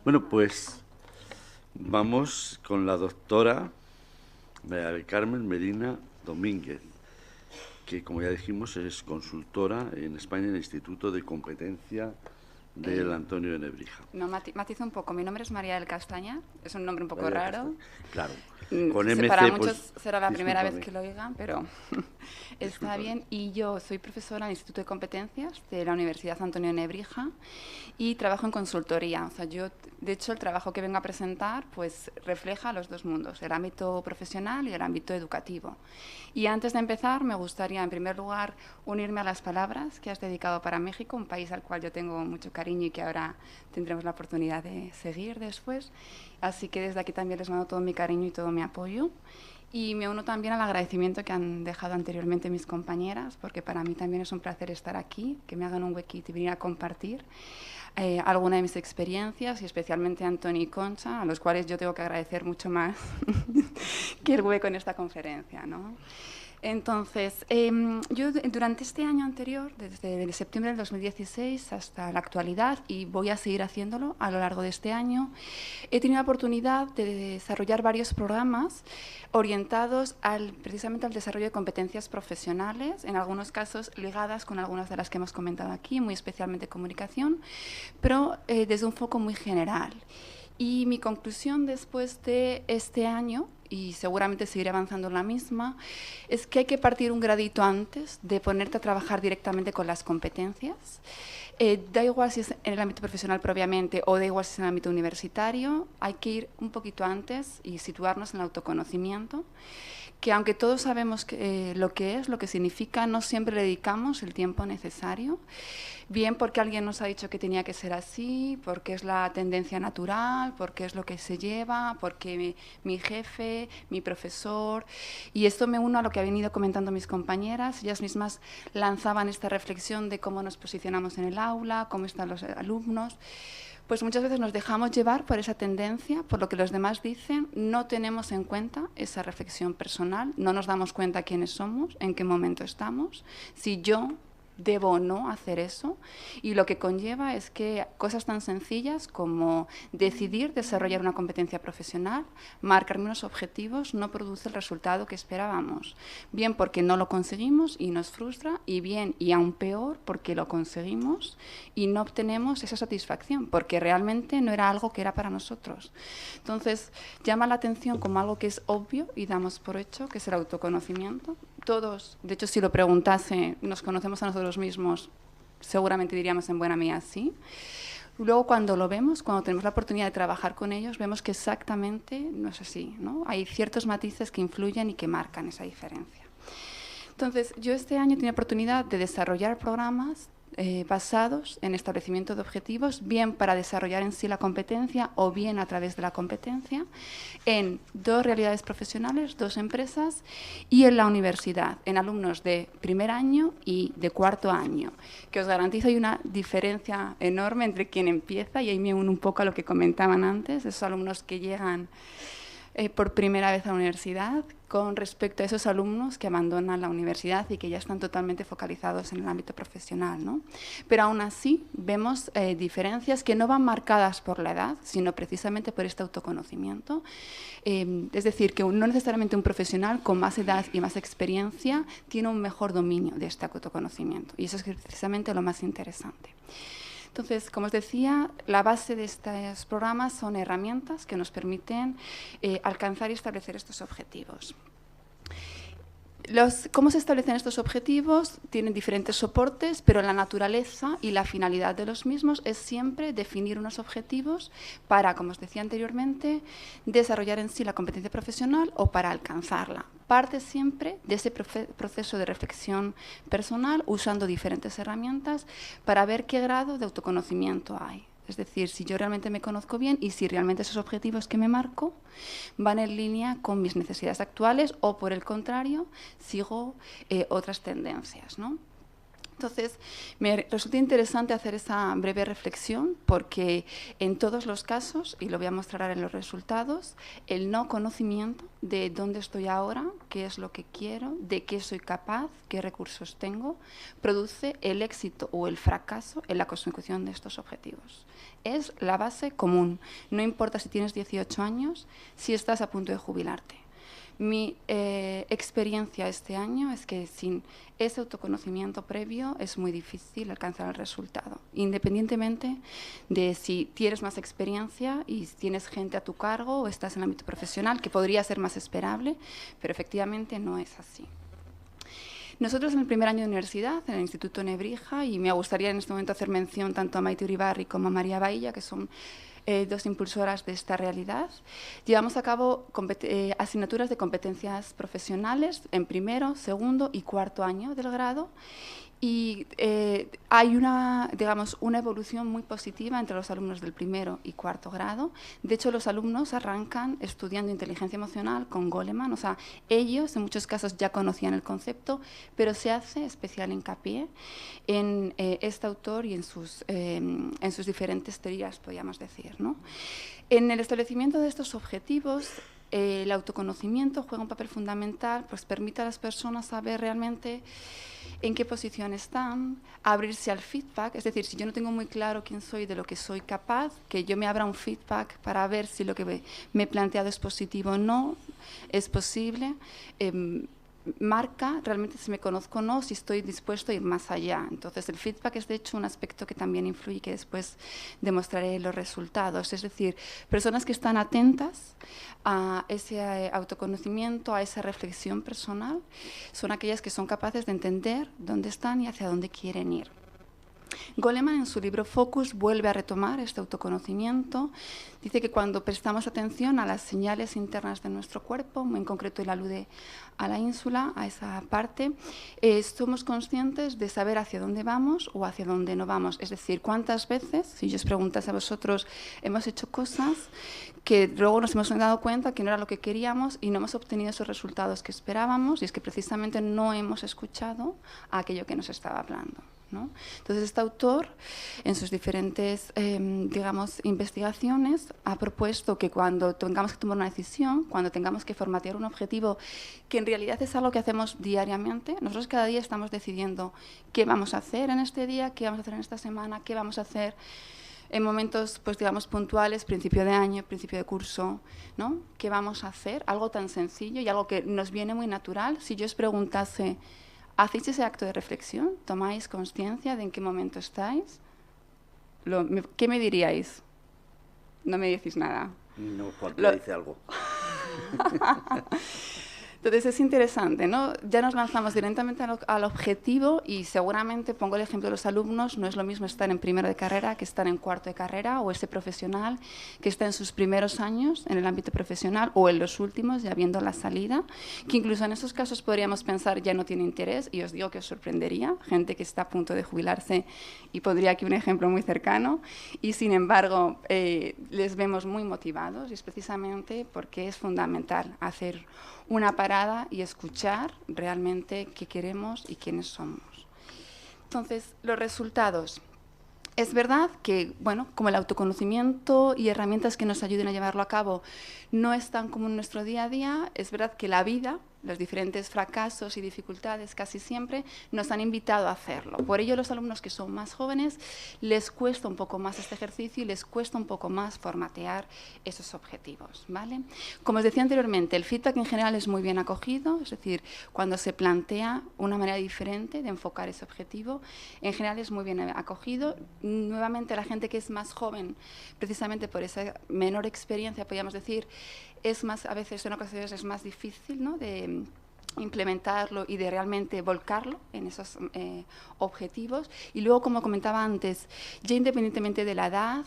Bueno, pues vamos con la doctora María del Carmen Medina Domínguez, que como ya dijimos es consultora en España en el Instituto de Competencia del Antonio de Nebrija. No, matizo un poco. Mi nombre es María del Castaña. Es un nombre un poco María del raro. Castaño. Claro, con Para MC, pues muchos será la primera vez discúlpame, que lo oigan, pero está discúlpame. bien. Y yo soy profesora en el Instituto de Competencias de la Universidad Antonio de Nebrija y trabajo en consultoría. O sea, yo, de hecho, el trabajo que vengo a presentar pues refleja los dos mundos, el ámbito profesional y el ámbito educativo. Y antes de empezar, me gustaría, en primer lugar, unirme a las palabras que has dedicado para México, un país al cual yo tengo mucho cariño y que ahora tendremos la oportunidad de seguir después. Así que desde aquí también les mando todo mi cariño y todo mi apoyo. Y me uno también al agradecimiento que han dejado anteriormente mis compañeras, porque para mí también es un placer estar aquí, que me hagan un huequito y venir a compartir alguna de mis experiencias, y especialmente a Antoni y Concha, a los cuales yo tengo que agradecer mucho más que el hueco en esta conferencia, ¿no? Entonces, yo durante este año anterior, desde septiembre del 2016 hasta la actualidad, y voy a seguir haciéndolo a lo largo de este año, he tenido la oportunidad de desarrollar varios programas orientados precisamente al desarrollo de competencias profesionales, en algunos casos ligadas con algunas de las que hemos comentado aquí, muy especialmente comunicación, pero desde un foco muy general. Y mi conclusión después de este año, y seguramente seguiré avanzando en la misma, es que hay que partir un gradito antes de ponerte a trabajar directamente con las competencias. Da igual si es en el ámbito profesional propiamente o da igual si es en el ámbito universitario, hay que ir un poquito antes y situarnos en el autoconocimiento, que aunque todos sabemos lo que es, lo que significa, no siempre le dedicamos el tiempo necesario, bien porque alguien nos ha dicho que tenía que ser así, porque es la tendencia natural, porque es lo que se lleva, porque mi jefe, mi profesor, y esto me uno a lo que han venido comentando mis compañeras. Ellas mismas lanzaban esta reflexión de cómo nos posicionamos en el aula, cómo están los alumnos. Pues muchas veces nos dejamos llevar por esa tendencia, por lo que los demás dicen, no tenemos en cuenta esa reflexión personal, no nos damos cuenta quiénes somos, en qué momento estamos, si yo debo o no hacer eso, y lo que conlleva es que cosas tan sencillas como decidir desarrollar una competencia profesional, marcarme unos objetivos, no produce el resultado que esperábamos, bien porque no lo conseguimos y nos frustra, y bien y aún peor porque lo conseguimos y no obtenemos esa satisfacción, porque realmente no era algo que era para nosotros. Entonces llama la atención como algo que es obvio y damos por hecho, que es el autoconocimiento. Todos, de hecho, si lo preguntase, nos conocemos a nosotros mismos, seguramente diríamos en buena medida sí. Luego, cuando lo vemos, cuando tenemos la oportunidad de trabajar con ellos, vemos que exactamente no es así, ¿no? Hay ciertos matices que influyen y que marcan esa diferencia. Entonces, yo este año he tenido oportunidad de desarrollar programas basados en establecimiento de objetivos, bien para desarrollar en sí la competencia o bien a través de la competencia, en dos realidades profesionales, dos empresas, y en la universidad, en alumnos de primer año y de cuarto año, que os garantizo hay una diferencia enorme entre quien empieza, y ahí me uno un poco a lo que comentaban antes, esos alumnos que llegan por primera vez a la universidad, con respecto a esos alumnos que abandonan la universidad y que ya están totalmente focalizados en el ámbito profesional, ¿no? Pero aún así vemos diferencias que no van marcadas por la edad, sino precisamente por este autoconocimiento. Es decir, que no necesariamente un profesional con más edad y más experiencia tiene un mejor dominio de este autoconocimiento, y eso es precisamente lo más interesante. Entonces, como os decía, la base de estos programas son herramientas que nos permiten alcanzar y establecer estos objetivos. ¿Cómo se establecen estos objetivos? Tienen diferentes soportes, pero la naturaleza y la finalidad de los mismos es siempre definir unos objetivos para, como os decía anteriormente, desarrollar en sí la competencia profesional o para alcanzarla. Parte siempre de ese proceso de reflexión personal usando diferentes herramientas para ver qué grado de autoconocimiento hay. Es decir, si yo realmente me conozco bien y si realmente esos objetivos que me marco van en línea con mis necesidades actuales o, por el contrario, sigo otras tendencias, ¿no? Entonces, me resulta interesante hacer esa breve reflexión porque en todos los casos, y lo voy a mostrar ahora en los resultados, el no conocimiento de dónde estoy ahora, qué es lo que quiero, de qué soy capaz, qué recursos tengo, produce el éxito o el fracaso en la consecución de estos objetivos. Es la base común, no importa si tienes 18 años, si estás a punto de jubilarte. Mi experiencia este año es que sin ese autoconocimiento previo es muy difícil alcanzar el resultado, independientemente de si tienes más experiencia y tienes gente a tu cargo o estás en el ámbito profesional, que podría ser más esperable, pero efectivamente no es así. Nosotros en el primer año de universidad, en el Instituto Nebrija, y me gustaría en este momento hacer mención tanto a Maite Uribarri como a María Bahilla, que son dos impulsoras de esta realidad, llevamos a cabo asignaturas de competencias profesionales en primero, segundo y cuarto año del grado, y hay una evolución muy positiva entre los alumnos del primero y cuarto grado. De hecho, los alumnos arrancan estudiando inteligencia emocional con Goleman, o sea, ellos en muchos casos ya conocían el concepto, pero se hace especial hincapié en este autor y en sus diferentes teorías, podríamos decir, ¿no? En el establecimiento de estos objetivos, el autoconocimiento juega un papel fundamental, pues permite a las personas saber realmente en qué posición están, abrirse al feedback, es decir, si yo no tengo muy claro quién soy, de lo que soy capaz, que yo me abra un feedback para ver si lo que me he planteado es positivo o no, es posible, marca realmente si me conozco o no, si estoy dispuesto a ir más allá. Entonces, el feedback es de hecho un aspecto que también influye y que después demostraré los resultados. Es decir, personas que están atentas a ese autoconocimiento, a esa reflexión personal, son aquellas que son capaces de entender dónde están y hacia dónde quieren ir. Goleman en su libro Focus vuelve a retomar este autoconocimiento. Dice que cuando prestamos atención a las señales internas de nuestro cuerpo, en concreto él alude a la ínsula, a esa parte, somos conscientes de saber hacia dónde vamos o hacia dónde no vamos. Es decir, cuántas veces, si yo os preguntas a vosotros, hemos hecho cosas que luego nos hemos dado cuenta que no era lo que queríamos y no hemos obtenido esos resultados que esperábamos, y es que precisamente no hemos escuchado a aquello que nos estaba hablando, ¿no? Entonces, este autor, en sus diferentes investigaciones, ha propuesto que cuando tengamos que tomar una decisión, cuando tengamos que formatear un objetivo, que en realidad es algo que hacemos diariamente, nosotros cada día estamos decidiendo qué vamos a hacer en este día, qué vamos a hacer en esta semana, qué vamos a hacer en momentos, pues digamos, puntuales, principio de año, principio de curso, ¿no? ¿Qué vamos a hacer? Algo tan sencillo y algo que nos viene muy natural. Si yo os preguntase, ¿hacéis ese acto de reflexión? ¿Tomáis conciencia de en qué momento estáis? ¿Qué me diríais? No me decís nada. No, Juan dice algo. Entonces es interesante, ¿no? Ya nos lanzamos directamente al objetivo y seguramente, pongo el ejemplo de los alumnos, no es lo mismo estar en primero de carrera que estar en cuarto de carrera, o ese profesional que está en sus primeros años en el ámbito profesional o en los últimos, ya viendo la salida, que incluso en esos casos podríamos pensar ya no tiene interés, y os digo que os sorprendería, gente que está a punto de jubilarse, y pondría aquí un ejemplo muy cercano, y sin embargo les vemos muy motivados, y es precisamente porque es fundamental hacer una parada y escuchar realmente qué queremos y quiénes somos. Entonces, los resultados. Es verdad que, bueno, como el autoconocimiento y herramientas que nos ayuden a llevarlo a cabo no es tan común en nuestro día a día, es verdad que la vida, los diferentes fracasos y dificultades casi siempre nos han invitado a hacerlo. Por ello, los alumnos que son más jóvenes les cuesta un poco más este ejercicio y les cuesta un poco más formatear esos objetivos, ¿vale? Como os decía anteriormente, el feedback en general es muy bien acogido, es decir, cuando se plantea una manera diferente de enfocar ese objetivo, en general es muy bien acogido. Nuevamente, la gente que es más joven, precisamente por esa menor experiencia, podríamos decir, es más, a veces en ocasiones es más difícil, ¿no?, de implementarlo y de realmente volcarlo en esos objetivos. Y luego, como comentaba antes, ya independientemente de la edad,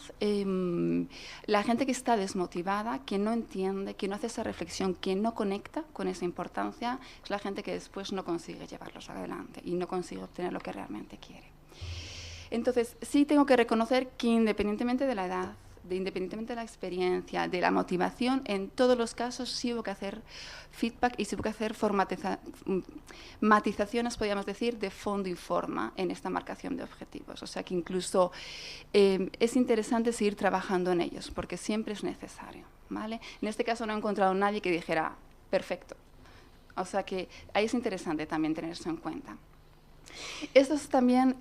la gente que está desmotivada, que no entiende, que no hace esa reflexión, que no conecta con esa importancia, es la gente que después no consigue llevarlos adelante y no consigue obtener lo que realmente quiere. Entonces, sí tengo que reconocer que independientemente de la edad, independientemente de la experiencia, de la motivación, en todos los casos sí hubo que hacer feedback y sí hubo que hacer matizaciones, podríamos decir, de fondo y forma en esta marcación de objetivos. O sea que incluso es interesante seguir trabajando en ellos, porque siempre es necesario, ¿vale? En este caso no he encontrado a nadie que dijera, perfecto. O sea que ahí es interesante también tener eso en cuenta. Esto es también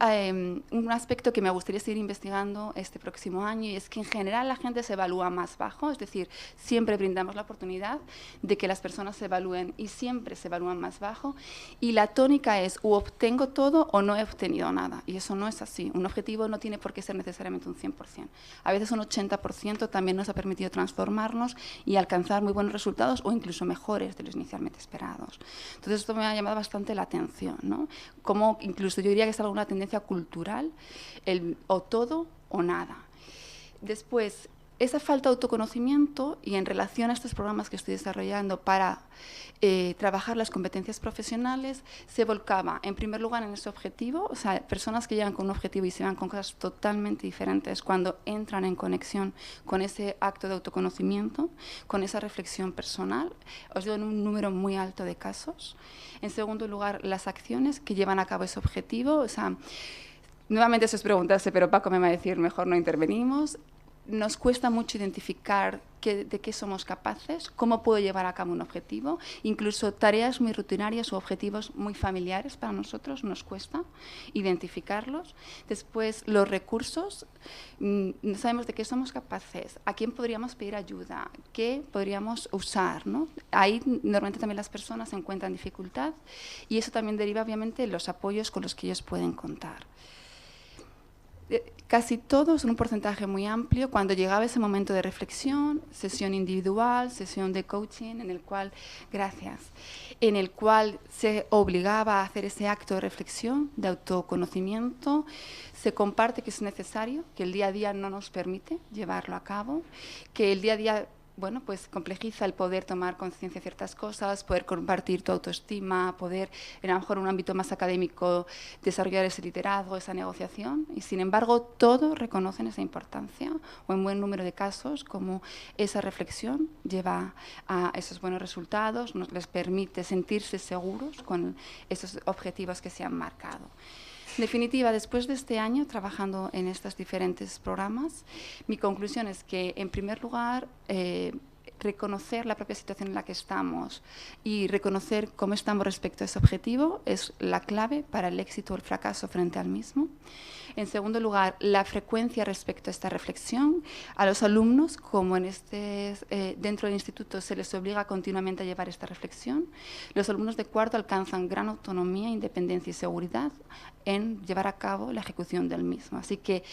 un aspecto que me gustaría seguir investigando este próximo año, y es que en general la gente se evalúa más bajo, es decir, siempre brindamos la oportunidad de que las personas se evalúen y siempre se evalúan más bajo, y la tónica es o obtengo todo o no he obtenido nada, y eso no es así. Un objetivo no tiene por qué ser necesariamente un 100%. A veces un 80% también nos ha permitido transformarnos y alcanzar muy buenos resultados o incluso mejores de los inicialmente esperados. Entonces esto me ha llamado bastante la atención, ¿no? Como incluso yo diría que es alguna tendencia cultural, el o todo o nada. Después, esa falta de autoconocimiento, y en relación a estos programas que estoy desarrollando para trabajar las competencias profesionales, se volcaba en primer lugar en ese objetivo. O sea, personas que llegan con un objetivo y se van con cosas totalmente diferentes cuando entran en conexión con ese acto de autoconocimiento, con esa reflexión personal. Os digo en un número muy alto de casos. En segundo lugar, las acciones que llevan a cabo ese objetivo. O sea, nuevamente eso es preguntarse, pero Paco me va a decir, mejor no intervenimos. Nos cuesta mucho identificar de qué somos capaces, cómo puedo llevar a cabo un objetivo, incluso tareas muy rutinarias o objetivos muy familiares para nosotros, nos cuesta identificarlos. Después, los recursos, no sabemos de qué somos capaces, a quién podríamos pedir ayuda, qué podríamos usar, ¿no? Ahí normalmente también las personas encuentran dificultad, y eso también deriva obviamente de los apoyos con los que ellos pueden contar. Casi todos, en un porcentaje muy amplio, cuando llegaba ese momento de reflexión, sesión individual, sesión de coaching, en el cual se obligaba a hacer ese acto de reflexión, de autoconocimiento, se comparte que es necesario, que el día a día no nos permite llevarlo a cabo, que el día a día pues complejiza el poder tomar conciencia de ciertas cosas, poder compartir tu autoestima, poder, a lo mejor en un ámbito más académico, desarrollar ese liderazgo, esa negociación, y sin embargo todos reconocen esa importancia, o en buen número de casos, como esa reflexión lleva a esos buenos resultados, les permite sentirse seguros con esos objetivos que se han marcado. En definitiva, después de este año trabajando en estos diferentes programas, mi conclusión es que, en primer lugar, reconocer la propia situación en la que estamos y reconocer cómo estamos respecto a ese objetivo es la clave para el éxito o el fracaso frente al mismo. En segundo lugar, la frecuencia respecto a esta reflexión. A los alumnos, como dentro del instituto se les obliga continuamente a llevar esta reflexión, los alumnos de cuarto alcanzan gran autonomía, independencia y seguridad en llevar a cabo la ejecución del mismo. Así que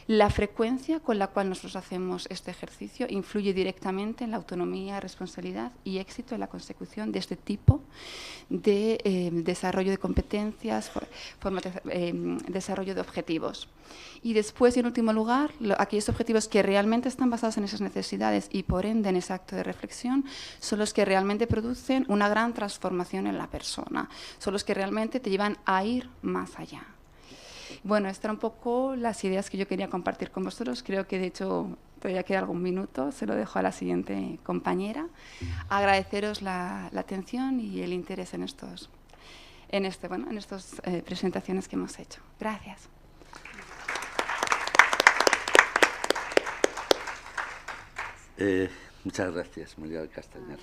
la frecuencia con la cual nosotros hacemos este ejercicio influye directamente en la autonomía, responsabilidad y éxito en la consecución de este tipo de desarrollo de competencias, desarrollo de objetivos. Y después, y en último lugar, aquellos objetivos que realmente están basados en esas necesidades y por ende en ese acto de reflexión son los que realmente producen una gran transformación en la persona, son los que realmente te llevan a ir más allá. Bueno, estas eran un poco las ideas que yo quería compartir con vosotros. Creo que, de hecho, todavía queda algún minuto. Se lo dejo a la siguiente compañera. Agradeceros la atención y el interés en estas presentaciones que hemos hecho. Gracias. Muchas gracias, María del Castañar.